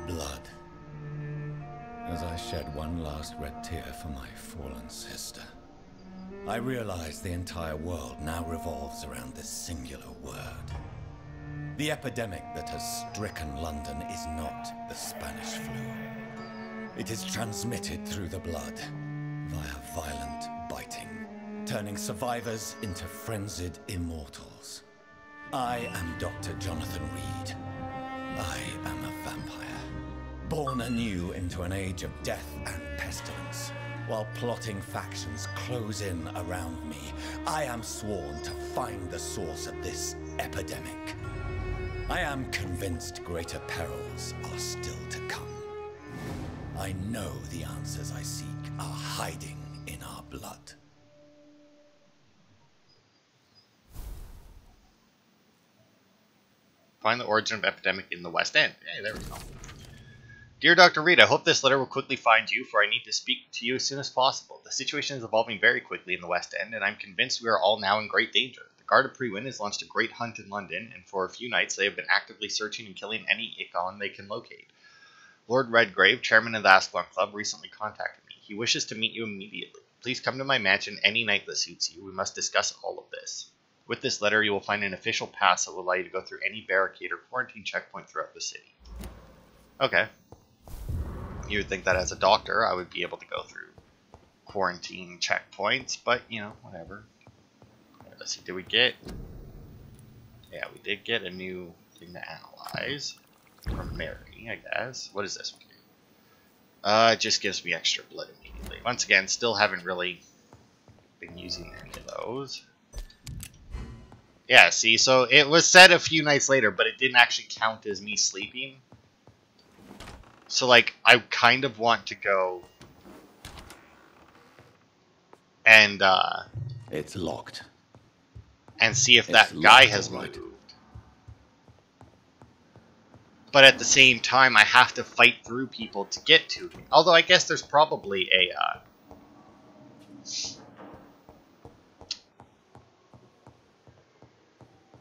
Blood. As I shed one last red tear for my fallen sister, I realize the entire world now revolves around this singular word. The epidemic that has stricken London is not the Spanish flu. It is transmitted through the blood, via violent biting, turning survivors into frenzied immortals. I am Dr. Jonathan Reed. I am a vampire, born anew into an age of death and pestilence. While plotting factions close in around me, I am sworn to find the source of this epidemic. I am convinced greater perils are still to come. I know the answers I seek are hiding in our blood. Find the origin of epidemic in the West End. Hey, there we go. Dear Dr. Reed, I hope this letter will quickly find you, for I need to speak to you as soon as possible. The situation is evolving very quickly in the West End, and I'm convinced we are all now in great danger. The Guard of Pridwen has launched a great hunt in London, and for a few nights they have been actively searching and killing any icon they can locate. Lord Redgrave, chairman of the Ascalon Club, recently contacted me. He wishes to meet you immediately. Please come to my mansion any night that suits you. We must discuss all of this. With this letter, you will find an official pass that will allow you to go through any barricade or quarantine checkpoint throughout the city. Okay. You would think that as a doctor, I would be able to go through quarantine checkpoints, but, you know, whatever. Let's see, did we get... Yeah, we did get a new thing to analyze from Mary, I guess. What does this one do? It just gives me extra blood immediately. Once again, still haven't really been using any of those. Yeah, see, so it was said a few nights later, but it didn't actually count as me sleeping. So, like, I kind of want to go and, It's locked. And see if that guy has moved. But at the same time, I have to fight through people to get to him. Although, I guess there's probably a,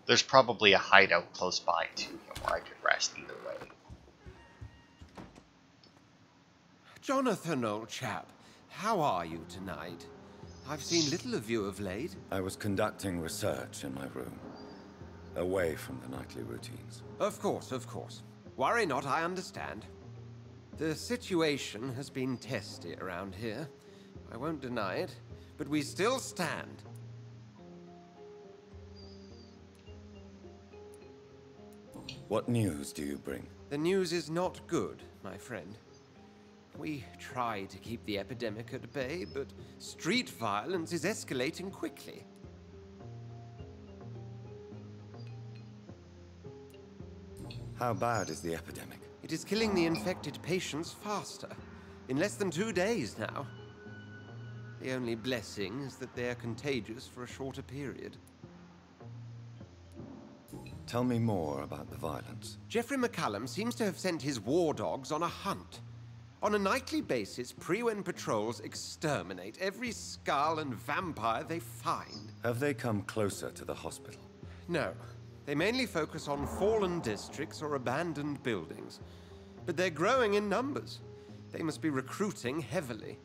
there's probably a hideout close by to him where I could rest either way. Jonathan, old chap, how are you tonight? I've seen little of you of late. I was conducting research in my room, away from the nightly routines. Of course, of course. Worry not, I understand. The situation has been testy around here. I won't deny it, but we still stand. What news do you bring? The news is not good, my friend. We try to keep the epidemic at bay, but street violence is escalating quickly. How bad is the epidemic? It is killing the infected patients faster. In less than 2 days now. The only blessing is that they are contagious for a shorter period. Tell me more about the violence. Geoffrey McCallum seems to have sent his war dogs on a hunt. On a nightly basis, Pridwen patrols exterminate every skull and vampire they find. Have they come closer to the hospital? No. They mainly focus on fallen districts or abandoned buildings. But they're growing in numbers. They must be recruiting heavily.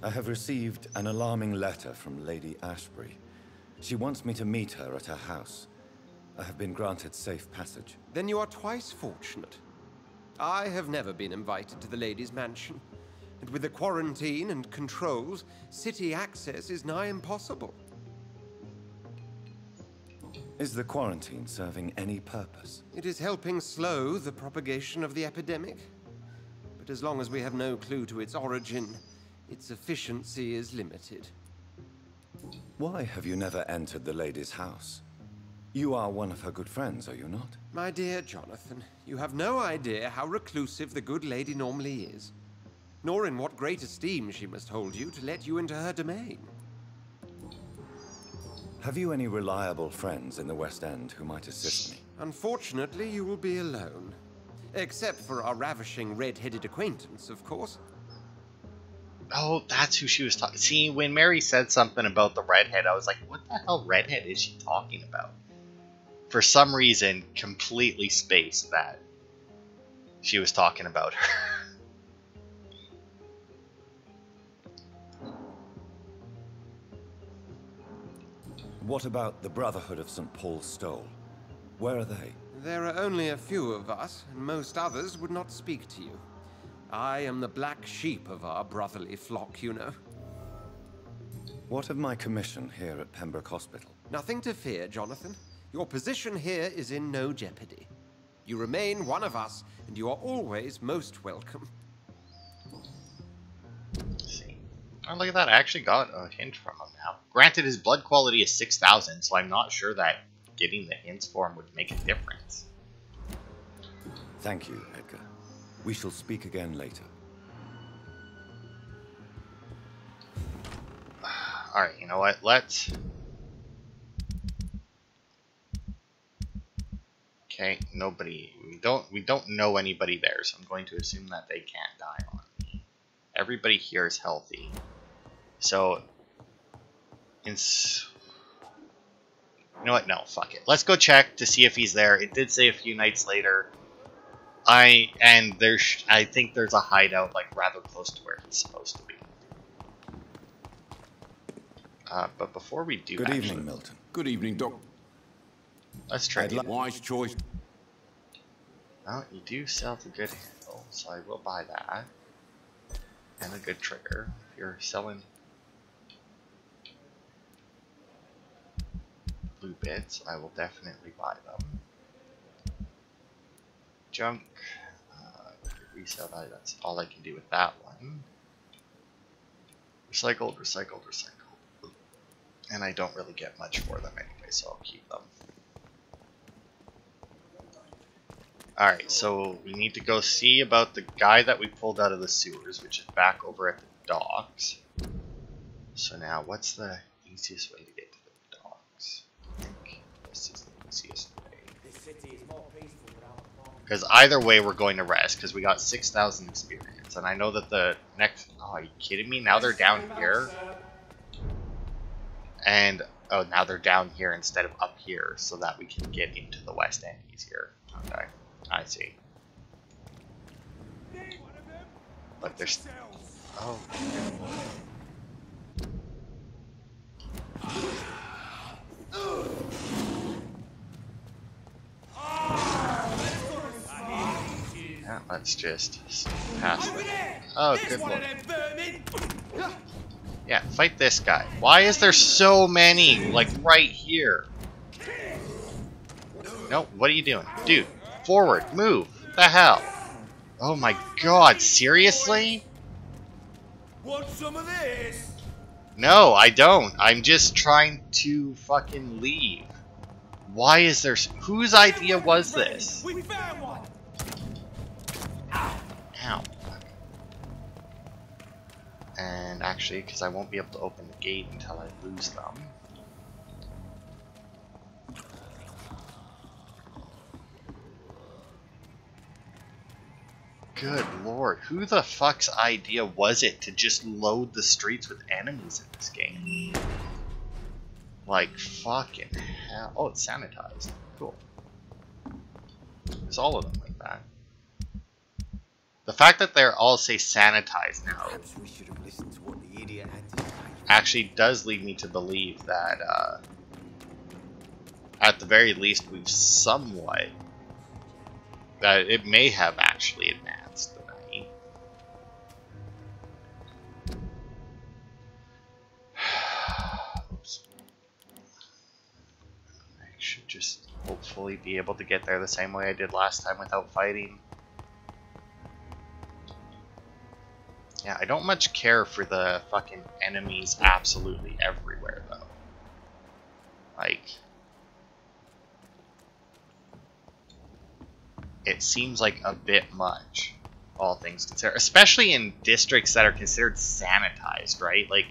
I have received an alarming letter from Lady Ashbury. She wants me to meet her at her house. I have been granted safe passage. Then you are twice fortunate. I have never been invited to the lady's mansion. And with the quarantine and controls, city access is nigh impossible. Is the quarantine serving any purpose? It is helping slow the propagation of the epidemic. But as long as we have no clue to its origin, its efficiency is limited. Why have you never entered the lady's house? You are one of her good friends, are you not? My dear Jonathan, you have no idea how reclusive the good lady normally is, nor in what great esteem she must hold you to let you into her domain. Have you any reliable friends in the West End who might assist me? Unfortunately, you will be alone. Except for our ravishing red-headed acquaintance, of course. Oh, that's who she was talking. See, when Mary said something about the redhead, I was like, what the hell redhead is she talking about? For some reason, completely spaced that she was talking about her. What about the Brotherhood of St. Paul's Stole? Where are they? There are only a few of us, and most others would not speak to you. I am the black sheep of our brotherly flock, you know. What of my commission here at Pembroke Hospital? Nothing to fear, Jonathan. Your position here is in no jeopardy. You remain one of us, and you are always most welcome. Let's see. Oh, look at that. I actually got a hint from him now. Granted, his blood quality is 6,000, so I'm not sure that getting the hints for him would make a difference. Thank you, Edgar. We shall speak again later. Alright, you know what? Let's... Okay, nobody... We don't know anybody there, so I'm going to assume that they can't die on me. Everybody here is healthy. So... You know what? No, fuck it. Let's go check to see if he's there. It did say a few nights later. I think there's a hideout like rather close to where he's supposed to be. But before we do, Good evening, Milton. Good evening, Doc. Let's try. Wise choice. Well, you do sell the good handle, so I will buy that. And a good trigger. If you're selling blue bits, I will definitely buy them. Junk. Resell that. That's all I can do with that one. Recycled, recycled, recycled. And I don't really get much for them anyway, so I'll keep them. Alright, so we need to go see about the guy that we pulled out of the sewers, which is back over at the docks. So now, what's the easiest way to get to the docks? I think this is the easiest way. This city is more peaceful without the bomb. Because either way, we're going to rest, because we got 6,000 experience. And I know that the next... Oh, are you kidding me? Now they're down here? And... Oh, now they're down here instead of up here, so that we can get into the West End easier. Okay. I see. But there's... Oh. Yeah, let's just pass them. Oh, good lord. Yeah, fight this guy. Why is there so many, like, right here? No, what are you doing? Dude. Forward, move. What the hell? Oh my god, seriously? Want some of this? No, I don't. I'm just trying to fucking leave. Why is there... Whose idea was this? We found one. Ow. And actually, because I won't be able to open the gate until I lose them. Good lord, who the fuck's idea was it to just load the streets with enemies in this game? Like, fucking hell. Oh, it's sanitized. Cool. There's all of them like that. The fact that they're all say sanitized now Perhaps we should have listened to what the idiot had to say. actually does lead me to believe that, at the very least, we've somewhat... that it may have actually advanced the night. Oops. I should just hopefully be able to get there the same way I did last time without fighting. Yeah, I don't much care for the fucking enemies absolutely everywhere, though. Like... it seems like a bit much, all things considered. Especially in districts that are considered sanitized, right? Like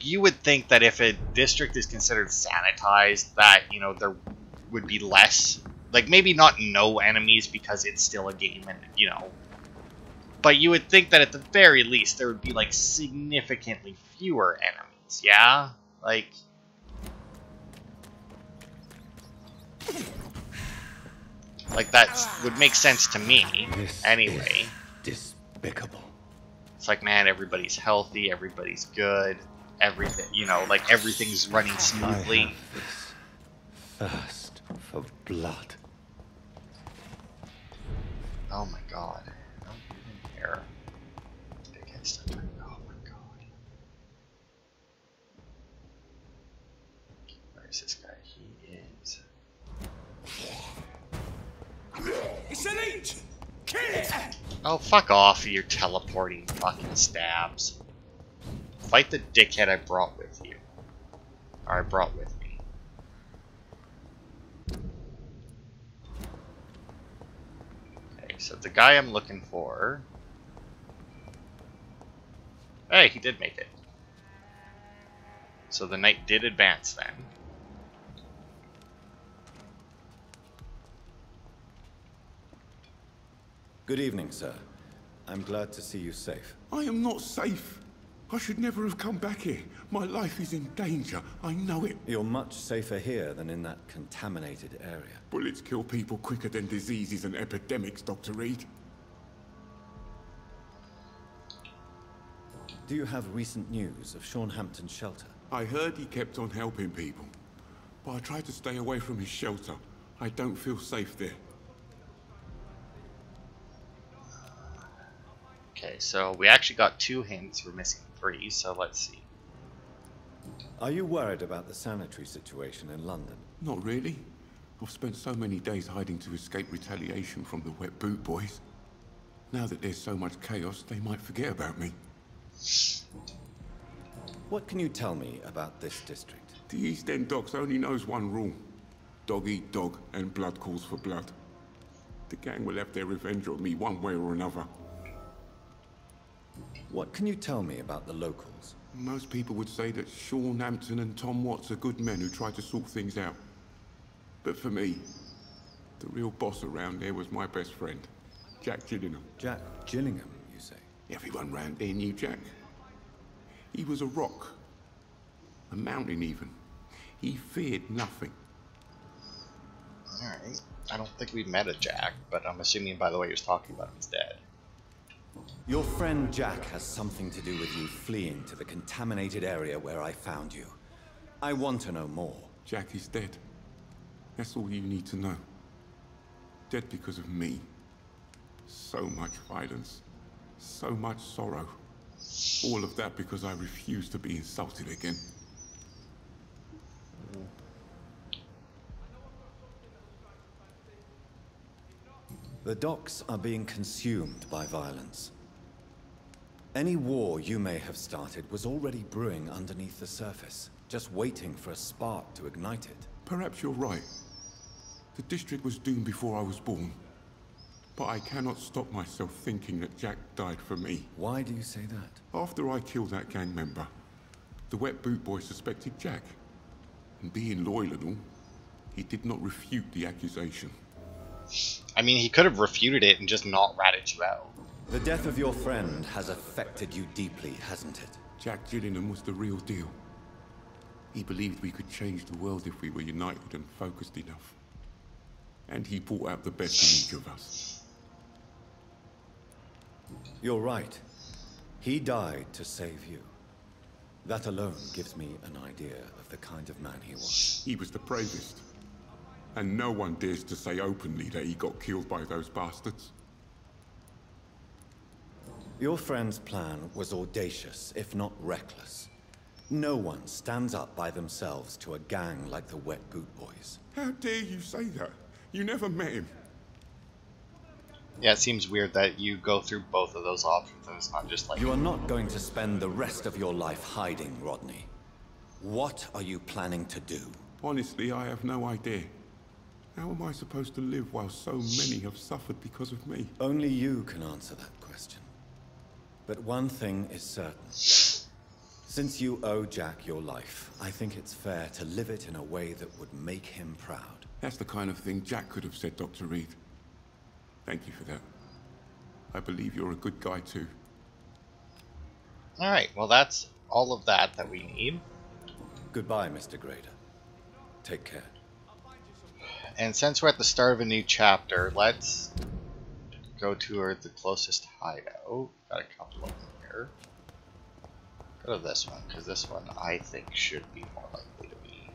you would think that if a district is considered sanitized, that, you know, there would be less... like, maybe not no enemies because it's still a game and, you know, But you would think that at the very least there would be like significantly fewer enemies, yeah? Like that would make sense to me, anyway. Despicable. It's like, man, everybody's healthy, everybody's good, everything, you know, like everything's running smoothly. I have this thirst for blood. Oh my god. Don't even care. Oh my god. Where is this guy? He is. It's an leech! Kill it! Oh, fuck off, you teleporting fucking stabs. Fight the dickhead I brought with you. Or I brought with me. Okay, so the guy I'm looking for... Hey, he did make it. So the knight did advance then. Good evening, sir. I'm glad to see you safe. I am not safe. I should never have come back here. My life is in danger. I know it. You're much safer here than in that contaminated area. Bullets kill people quicker than diseases and epidemics, Dr. Reed. Do you have recent news of Sean Hampton's shelter? I heard he kept on helping people, but I tried to stay away from his shelter. I don't feel safe there. Okay, so we actually got 2 hints. We're missing 3, so let's see. Are you worried about the sanitary situation in London? Not really. I've spent so many days hiding to escape retaliation from the Wet Boot Boys. Now that there's so much chaos, they might forget about me. What can you tell me about this district? The East End Docks only knows one rule. Dog eat dog, and blood calls for blood. The gang will have their revenge on me one way or another. What can you tell me about the locals? Most people would say that Sean Hampton and Tom Watts are good men who try to sort things out. But for me, the real boss around there was my best friend, Jack Gillingham. Jack Gillingham, you say? Everyone round there knew Jack. He was a rock. A mountain even. He feared nothing. Alright. I don't think we've met a Jack, but I'm assuming by the way he was talking about him, he's dead. Your friend Jack has something to do with you fleeing to the contaminated area where I found you. I want to know more. Jack is dead. That's all you need to know. Dead because of me. So much violence. So much sorrow. All of that because I refuse to be insulted again. The docks are being consumed by violence. Any war you may have started was already brewing underneath the surface, just waiting for a spark to ignite it. Perhaps you're right. The district was doomed before I was born. But I cannot stop myself thinking that Jack died for me. Why do you say that? After I killed that gang member, the Wet Boot Boy suspected Jack. And being loyal and all, he did not refute the accusation. I mean, he could have refuted it and just not ratted you out. The death of your friend has affected you deeply, hasn't it? Jack Gillingham was the real deal. He believed we could change the world if we were united and focused enough. And he brought out the best in each of us. You're right. He died to save you. That alone gives me an idea of the kind of man he was. He was the bravest. And no one dares to say openly that he got killed by those bastards. Your friend's plan was audacious, if not reckless. No one stands up by themselves to a gang like the Wet Boot Boys. How dare you say that? You never met him. Yeah, it seems weird that you go through both of those options and it's not just like... You are not going to spend the rest of your life hiding, Rodney. What are you planning to do? Honestly, I have no idea. How am I supposed to live while so many have suffered because of me? Only you can answer that question. But one thing is certain. Since you owe Jack your life, I think it's fair to live it in a way that would make him proud. That's the kind of thing Jack could have said, Dr. Reed. Thank you for that. I believe you're a good guy too. Alright, well that's all of that we need. Goodbye, Mr. Grader. Take care. And since we're at the start of a new chapter, let's go to the closest hideout. Got a couple of them here. Go to this one, because this one I think should be more likely to be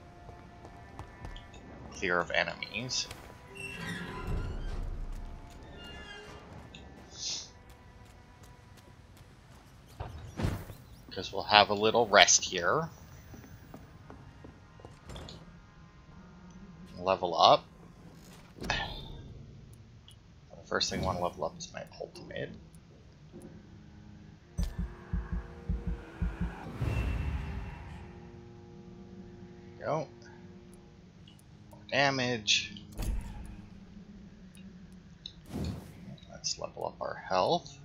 clear of enemies. Because we'll have a little rest here. Level up. The first thing I want to level up is my ultimate. Go. More damage. Let's level up our health.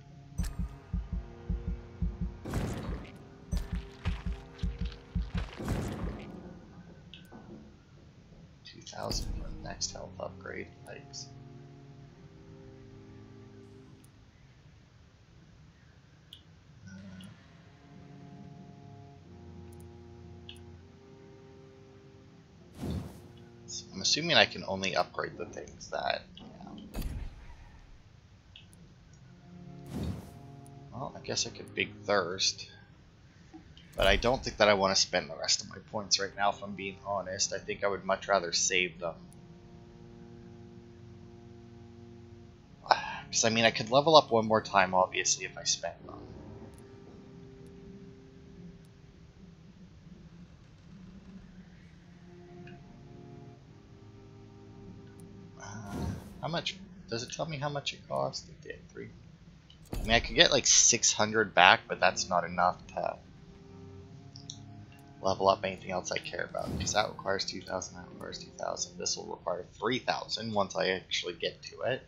For the next health upgrade. Thanks. So I'm assuming I can only upgrade the things that. Yeah. Well, I guess I could Big Thirst. But I don't think that I want to spend the rest of my points right now, if I'm being honest. I think I would much rather save them. Because, I mean, I could level up one more time, obviously, if I spend them. How much? Does it tell me how much it costs? It did. 3. I mean, I could get like 600 back, but that's not enough to level up anything else I care about, because that requires 2,000, that requires 2,000. This will require 3,000 once I actually get to it.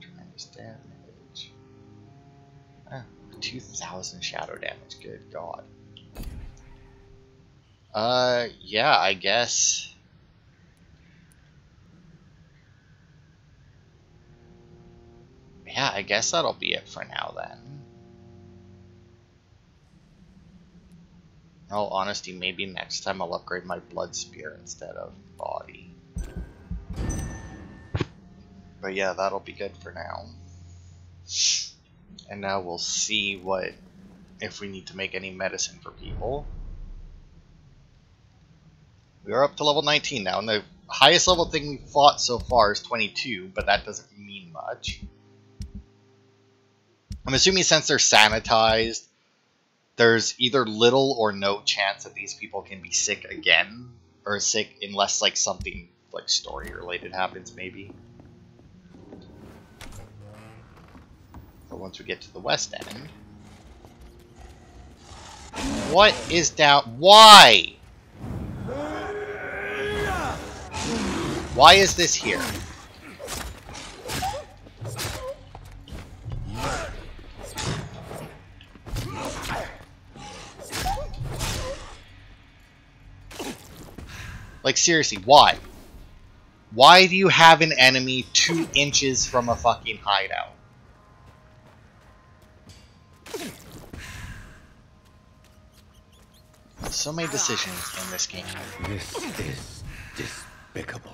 Tremendous damage. 2,000 shadow damage, good god. Yeah, I guess. Yeah, I guess that'll be it for now then. In all honesty, maybe next time I'll upgrade my blood spear instead of body. But yeah, that'll be good for now. And now we'll see if we need to make any medicine for people. We are up to level 19 now, and the highest level thing we've fought so far is 22, but that doesn't mean much. I'm assuming since they're sanitized, there's either little or no chance that these people can be sick again, or sick unless like something like story related happens maybe. But once we get to the West End, what is down? Why? Why is this here? Like, seriously, why? Why do you have an enemy 2 inches from a fucking hideout? So many decisions in this game. This is despicable.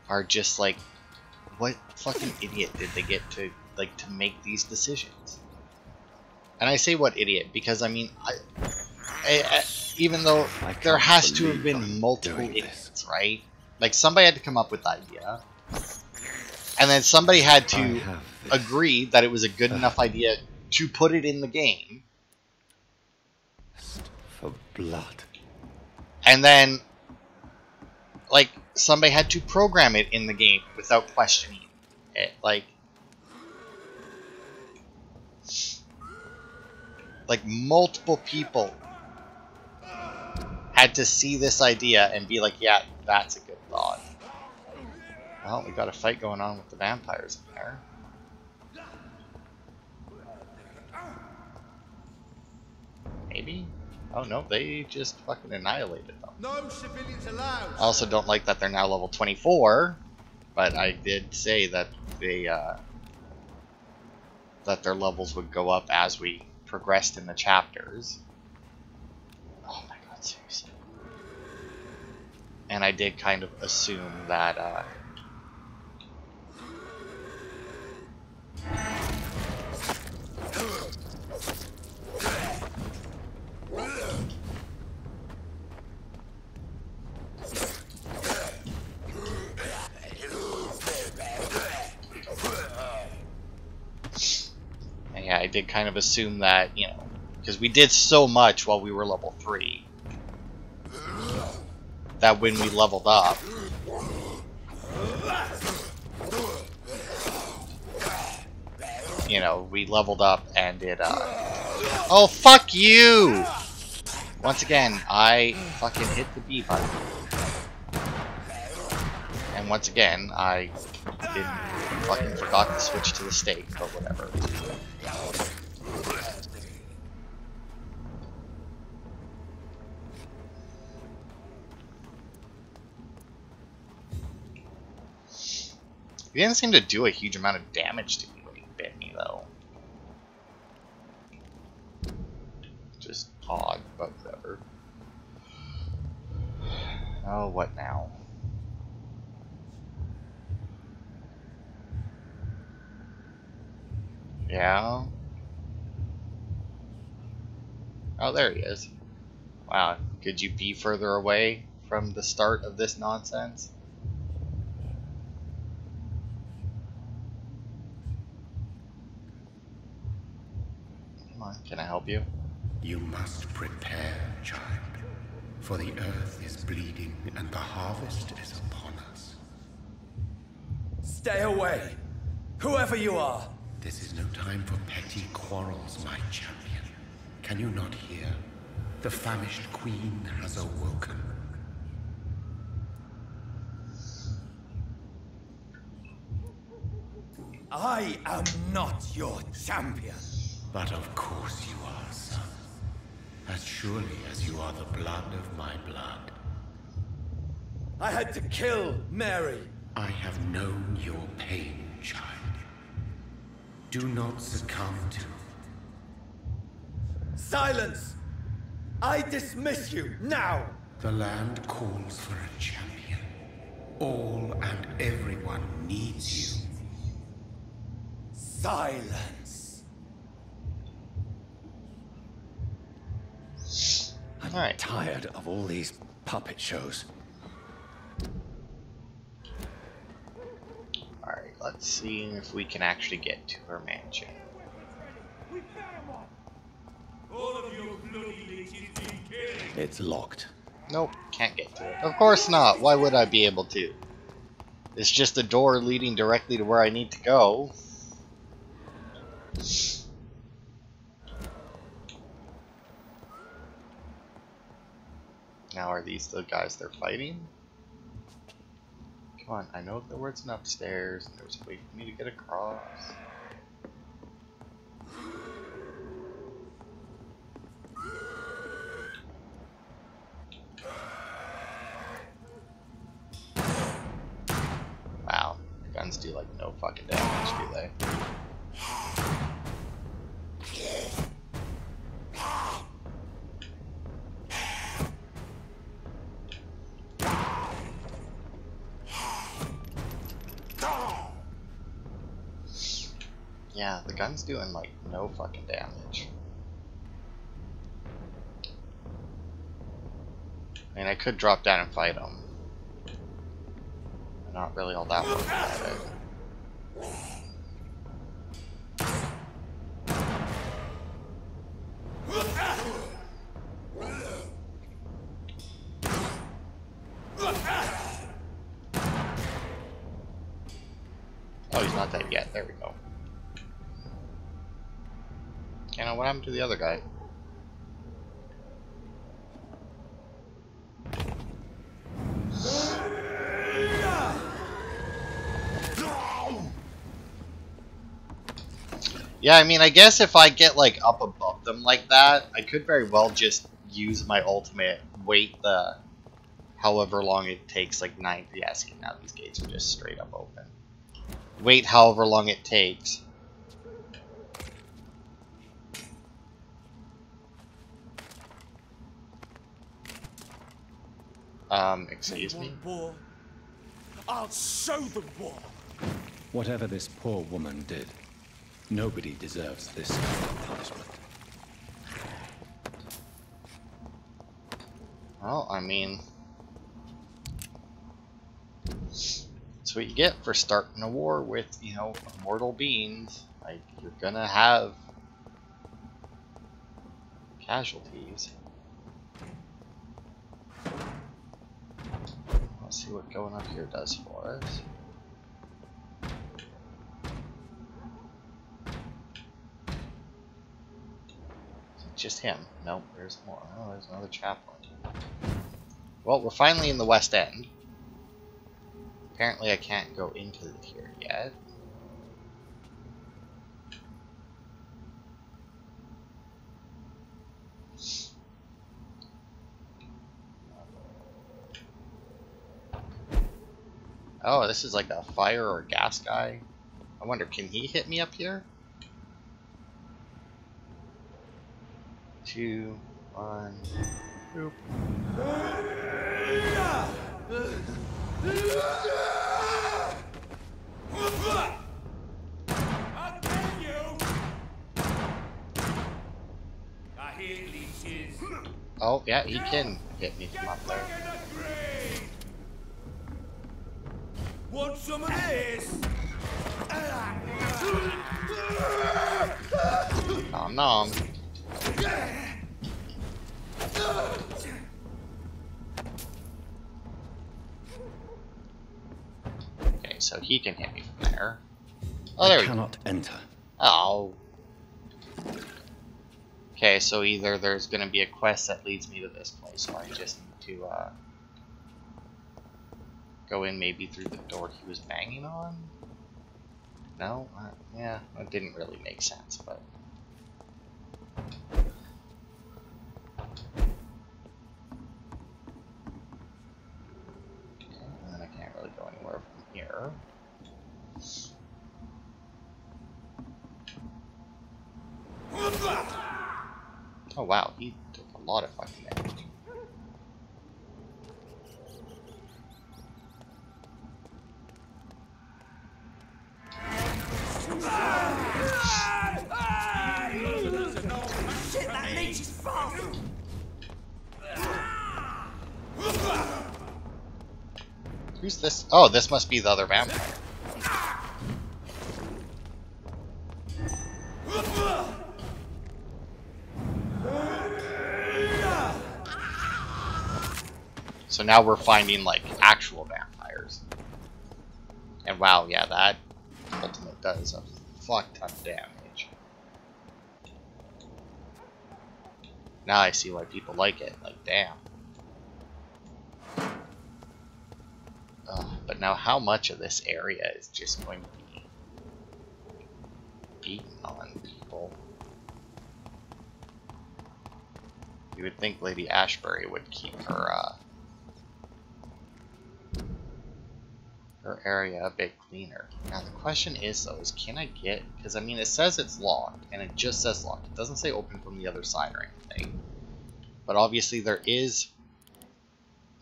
Are just like, what fucking idiot did they get to make these decisions? And I say what idiot because I mean, even though there has to have been multiple idiots, right? Like somebody had to come up with the idea, and then somebody had to agree that it was a good enough idea to put it in the game. For blood. And then, like, somebody had to program it in the game without questioning it. Like multiple people had to see this idea and be like, yeah, that's a good thought. Well, we got a fight going on with the vampires in there. Maybe? Oh no, they just fucking annihilated them. No civilians allowed. I also don't like that they're now level 24, but I did say that they that their levels would go up as we progressed in the chapters. Oh my god, seriously. And I did kind of assume that yeah, I did kind of assume that, you know, because we did so much while we were level 3, that when we leveled up, you know, we leveled up and it, oh, fuck you! Once again, I fucking hit the B button. And once again, I fucking forgot to switch to the stake, but whatever. He didn't seem to do a huge amount of damage to me when he bit me, though. Just odd, but whatever. Oh, what now? Yeah? Oh, there he is. Wow, could you be further away from the start of this nonsense? Come on, can I help you? You must prepare, child, for the earth is bleeding and the harvest is upon us. Stay away, whoever you are. This is no time for petty quarrels, my champion. Can you not hear? The famished queen has awoken. I am not your champion. But of course you are, son. As surely as you are the blood of my blood. I had to kill Mary. I have known your pain, child. Do not succumb to... Silence! I dismiss you, now! The land calls for a champion. All and everyone needs you. Silence! I'm Alright. tired of all these puppet shows. Alright, let's see if we can actually get to her mansion. It's locked. Nope, can't get to it. Of course not. Why would I be able to? It's just a door leading directly to where I need to go. Now are these the guys they're fighting? Come on, I know there was an upstairs. There's a way for me to get across. Wow, guns do like no fucking damage, do they? Yeah, the gun's doing like no fucking damage. I mean, I could drop down and fight them. I'm not really all that worried about it. Oh, he's not dead yet. There we go. You know, what happened to the other guy? Yeah, I mean, I guess if I get, like, up above them like that, I could very well just use my ultimate, wait the however long it takes, like 9. Yeah, see, now these gates are just straight up open. Wait however long it takes. Excuse me? War. I'll show them war. Whatever this poor woman did, nobody deserves this kind of punishment. Well, I mean, that's what you get for starting a war with, you know, immortal beings. Like, you're gonna have casualties. Let's see what going up here does for us. Is it just him? Nope, there's more. Oh, there's another chaplain. Well, we're finally in the West End. Apparently I can't go into here yet. Oh, this is like a fire or gas guy. I wonder, can he hit me up here? 2, 1. Boop. I'll kill you. I hear leeches. Oh, yeah, he can hit me from up there. Want some of this? Nom nom. Okay, so he can hit me from there. Oh, there we go. Cannot enter. Oh. Okay, so either there's gonna be a quest that leads me to this place, or I just need to go in maybe through the door he was banging on? No? Yeah, that didn't really make sense, but... Okay, and then I can't really go anywhere from here. Oh wow, he took a lot of fucking damage. Shit, that leech is fast. Who's this? Oh, this must be the other vampire. So now we're finding, like, actual vampires. And wow, yeah, that ultimate does a fuck ton of damage. Now I see why people like it. Like, damn. But now how much of this area is just going to be beaten on people? You would think Lady Ashbury would keep her area a bit cleaner. Now the question is though, is can I get, because I mean it says it's locked, and it just says locked. It doesn't say open from the other side or anything. But obviously there is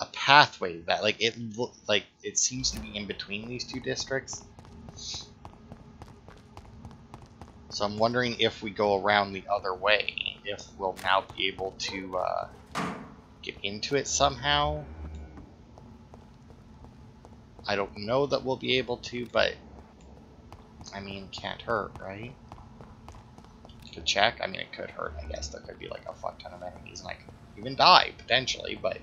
a pathway that, like, it seems to be in between these two districts. So I'm wondering if we go around the other way, if we'll now be able to get into it somehow. I don't know that we'll be able to, but I mean, can't hurt, right? To check, I mean, it could hurt. I guess there could be like a fuck ton of enemies, and I could even die potentially, but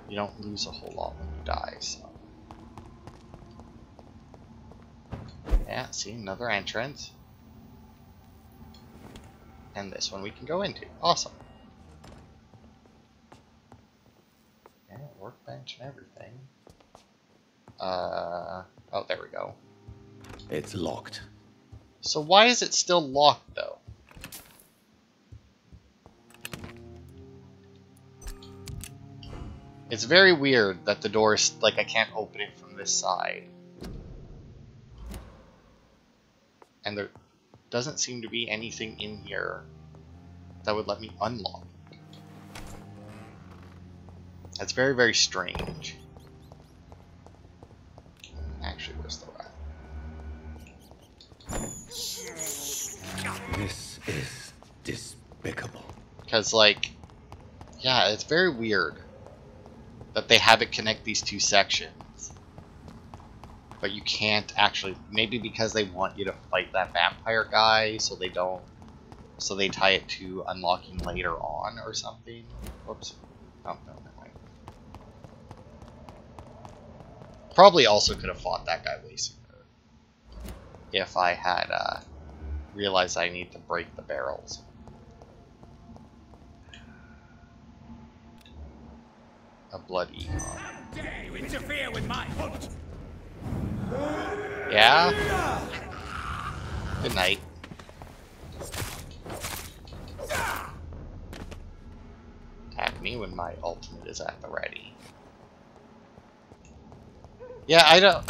you don't lose a whole lot when you die. So yeah, see, another entrance, and this one we can go into. Awesome. Yeah, workbench and everything. Oh, there we go. It's locked. So why is it still locked, though? It's very weird that the door's, like, I can't open it from this side. And there doesn't seem to be anything in here that would let me unlock it. That's very, very strange. Actually, where's the rat? This is despicable. Because, like, yeah, it's very weird that they have it connect these two sections. But you can't actually, maybe because they want you to fight that vampire guy, so they don't, so they tie it to unlocking later on or something. Whoops. Oh, no, never mind. Probably also could have fought that guy way sooner if I had realized I need to break the barrels. A blood econ. Dare you interfere with my hunt? Yeah? Good night. Attack me when my ultimate is at the ready. Yeah, I don't...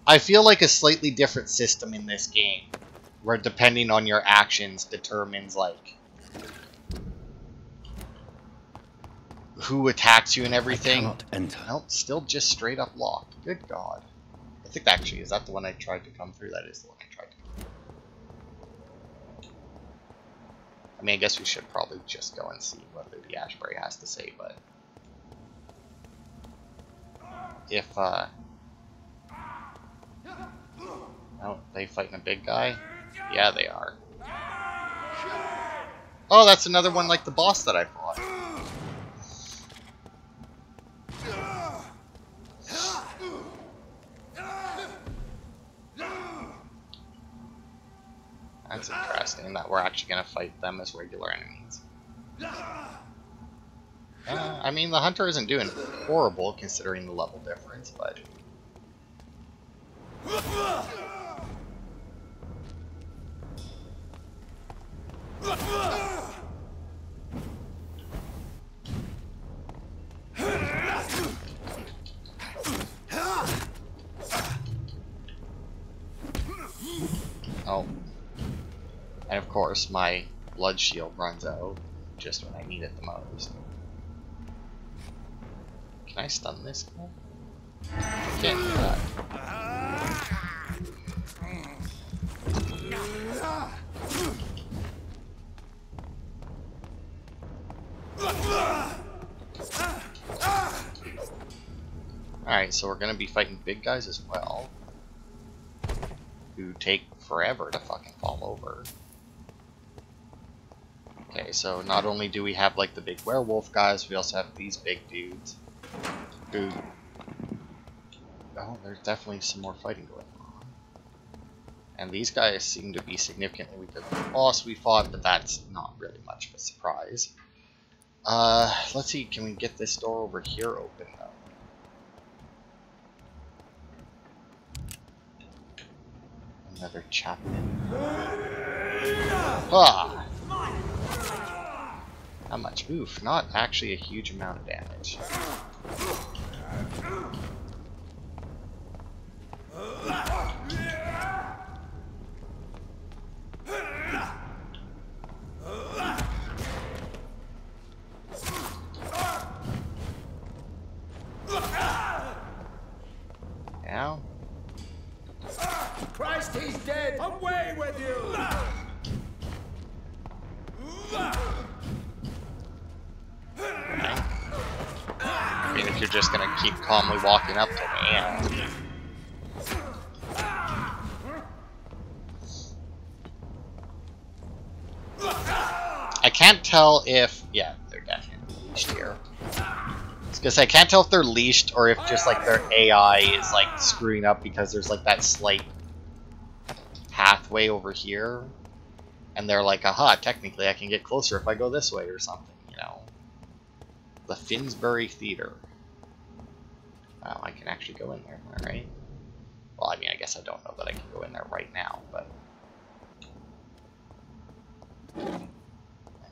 I feel like a slightly different system in this game, where depending on your actions determines, like, who attacks you and everything. I cannot enter. Nope, still just straight up locked. Good God. I think actually, is that the one I tried to come through? That is the one I tried to come through. I mean, I guess we should probably just go and see what the Ashbury has to say, but if oh, they fighting a big guy? Yeah, they are. Oh, that's another one like the boss that I fought. That's interesting that we're actually going to fight them as regular enemies. I mean, the hunter isn't doing horrible considering the level difference, but... Oh. And of course, my blood shield runs out just when I need it the most. Can I stun this guy? I can't do that. Alright, so we're gonna be fighting big guys as well, who take forever to fucking fall over. Okay, so not only do we have like the big werewolf guys, we also have these big dudes who... Oh, there's definitely some more fighting going on. And these guys seem to be significantly weaker than the boss we fought, but that's not really much of a surprise. Let's see, can we get this door over here open though? Another Chapman. Ah! How much? Oof, not actually a huge amount of damage. Now? Christ, he's dead! Away with you! Okay. I mean, if you're just gonna keep calmly walking up to me, yeah. I can't tell if... Yeah, they're definitely leashed here. Because I can't tell if they're leashed or if just like their AI is like screwing up because there's like that slight pathway over here. And they're like, aha, technically I can get closer if I go this way or something, you know. The Finsbury Theater. Oh, I can actually go in there, alright. Well, I mean, I guess I don't know that I can go in there right now, but...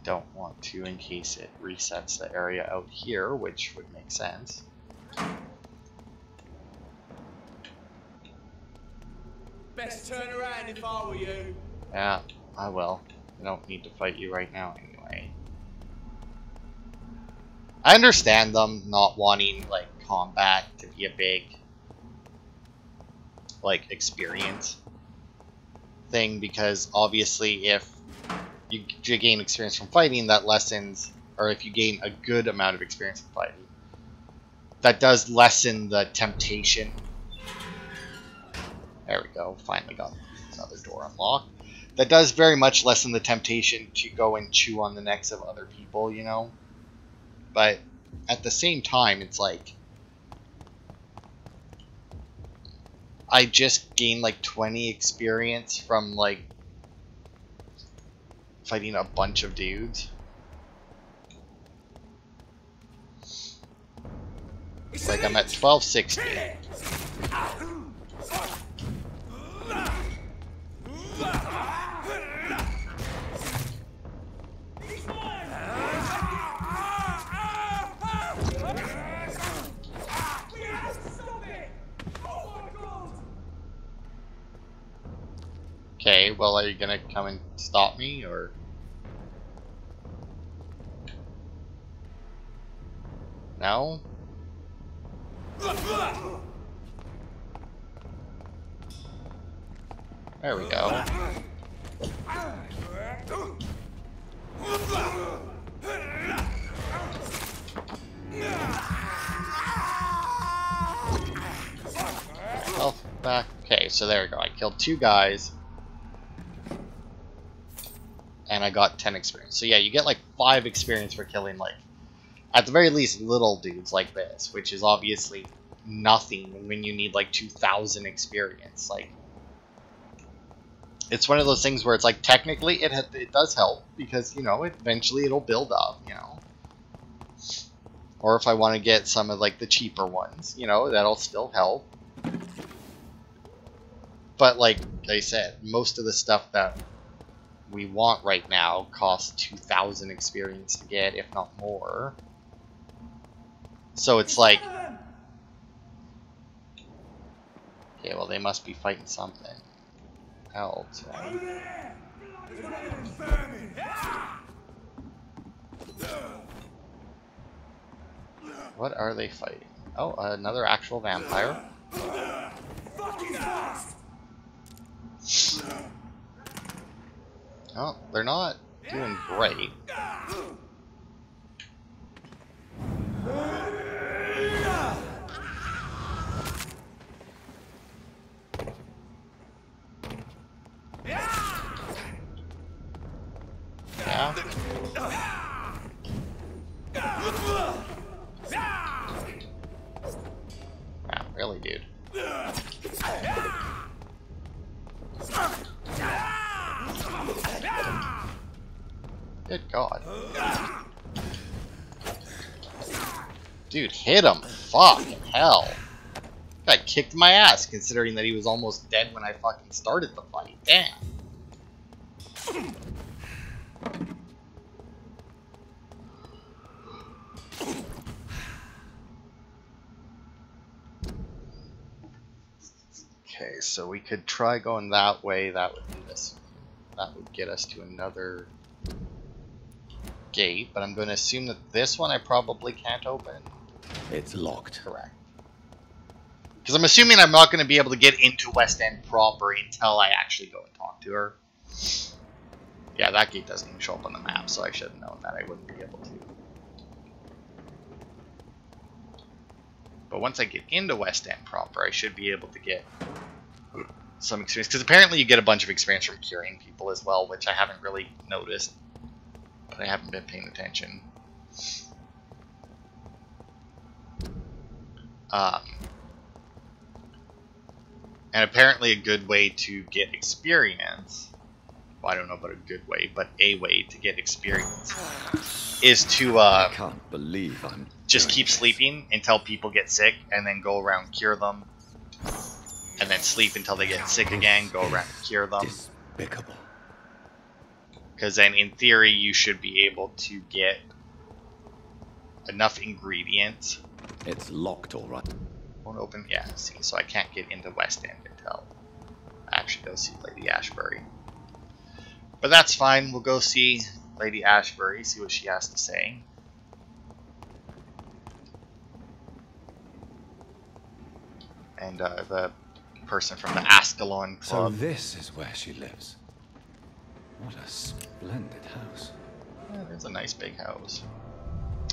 don't want to in case it resets the area out here, which would make sense. Best turn around if I were you. Yeah, I will. I don't need to fight you right now anyway. I understand them not wanting, like, combat to be a big, like, experience thing, because obviously if you gain experience from fighting, that lessens, or if you gain a good amount of experience from fighting, that does lessen the temptation. There we go, finally got another door unlocked. That does very much lessen the temptation to go and chew on the necks of other people, you know? But at the same time, it's like, I just gained like 20 experience from like fighting a bunch of dudes. It's like I'm at 1260. Okay, well, are you gonna come and stop me, or? No? There we go. Health back. Okay, so there we go. I killed 2 guys. And I got 10 experience. So yeah, you get like 5 experience for killing, like, at the very least, little dudes like this, which is obviously nothing when you need like 2,000 experience. Like, it's one of those things where it's like, technically it does help, because, you know, eventually it'll build up, you know. Or if I want to get some of like the cheaper ones, you know, that'll still help. But like I said, most of the stuff that we want right now costs 2,000 experience to get, if not more. So it's like, okay, well, they must be fighting something else, right? What are they fighting? Oh, another actual vampire. Oh, they're not doing great. Yeah. Wow, really, dude. Good God. Dude, hit him. Fucking hell. Guy kicked my ass, considering that he was almost dead when I fucking started the fight. Damn. Okay, so we could try going that way. That would lead us. That would get us to another gate, but I'm going to assume that this one I probably can't open. It's locked. Correct. Because I'm assuming I'm not going to be able to get into West End proper until I actually go and talk to her. Yeah, that gate doesn't even show up on the map, so I should have known that I wouldn't be able to. But once I get into West End proper, I should be able to get some experience. Because apparently you get a bunch of experience from curing people as well, which I haven't really noticed. But I haven't been paying attention. And apparently a good way to get experience, well, I don't know about a good way, but a way to get experience is to I can't believe I'm just doing keep this. sleeping until people get sick, and then go around cure them, and then sleep until they get sick again, go around and cure them. Despicable. Because then, in theory, you should be able to get enough ingredients. It's locked, all right. Won't open. Yeah, see, so I can't get into West End until I actually go see Lady Ashbury. But that's fine. We'll go see Lady Ashbury, see what she has to say. And the person from the Ascalon So Club. this is where she lives. What a splendid house. Yeah, there's a nice big house.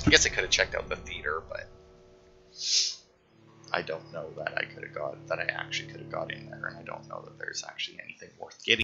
I guess I could have checked out the theater, but I don't know that I actually could have got in there, and I don't know that there's actually anything worth getting.